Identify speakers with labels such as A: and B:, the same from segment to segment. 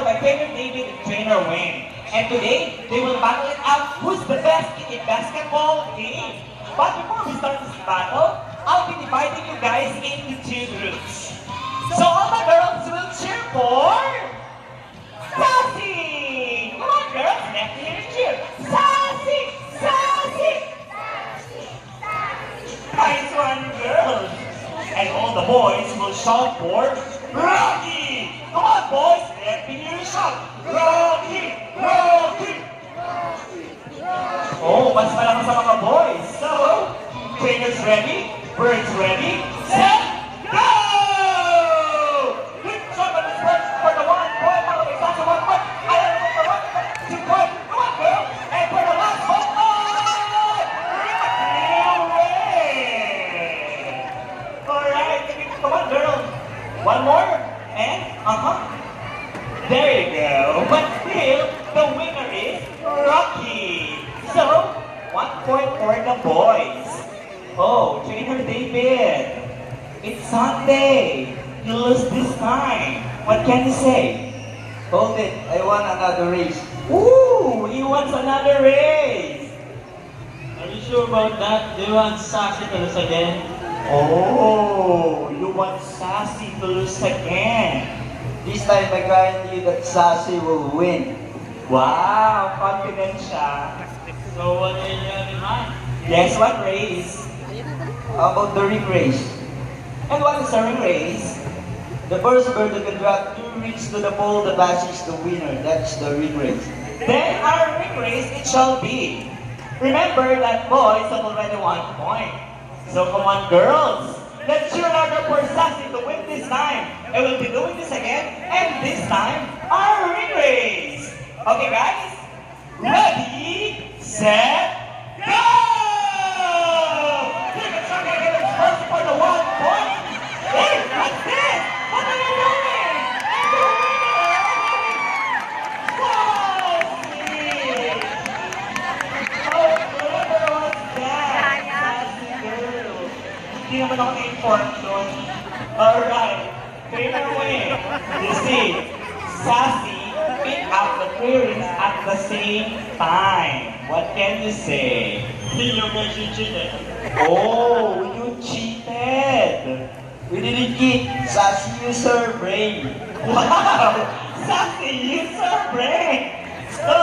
A: by trainer David and trainer Wayne. And today, they will battle it out who's the best in a basketball game. But before we start this battle, I'll be dividing you guys into two groups. So all the girls will cheer for Sassy! Come on girls, let me hear you cheer. Sassy! Sassy! Nice one, girls! And all the boys will shout for Rocky! Come on boys, let me hear you shout. Rocky! Rocky! Oh, mas malakas sa mga boys. So, trainers ready? Birds ready? Set! Go! Good job on this first for the 1 point. Para may isa sa 1 point. Ayaw naman for 1 point. 2 point. Come on, girl. And for the last one, alright, come on, girl. One more. And, there you go. But still, the winner is Rocky. So, 1 point for the boys. Oh, Trainer David, it's Sunday. You lose this time. What can you say?
B: Hold it, I won another race.
A: Ooh, he wants another race.
C: Are you sure about that? Do you want Sassy to lose again?
A: Oh, you want Sassy to lose again.
B: This time I guarantee you that Sassy will win.
A: Wow, confident siya.
C: So what do you have in mind?
A: Guess what race?
B: How about the ring race?
A: And what is the ring race?
B: The first bird who can drop 2 rings to the pole, the bash is the winner. That's the ring race.
A: Then our ring race it shall be. Remember that boys have already 1 point. So come on girls, let's cheer louder for Sassy to win this time. And we'll be doing this again, and this time, our ring race. Okay guys? Ready, set, go! Here the champion is first for the 1 point. Hey, what's this? What are you doing? The winner! Sassy! Oh, whoever was that? Sassy girl. Hindi naman ako na-inform doon. Alright, Trainer Wayne, you see, Sassy pick up the 3 rings at the same time. What can you say?
C: You guys you cheated.
A: Oh, you cheated!
B: We didn't cheat. Sassy used her brain.
A: Wow! Sassy used her brain! So,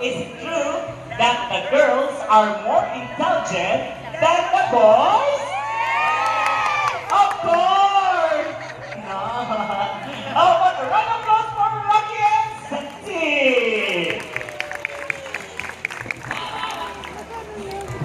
A: is it true that the girls are more intelligent than the boys?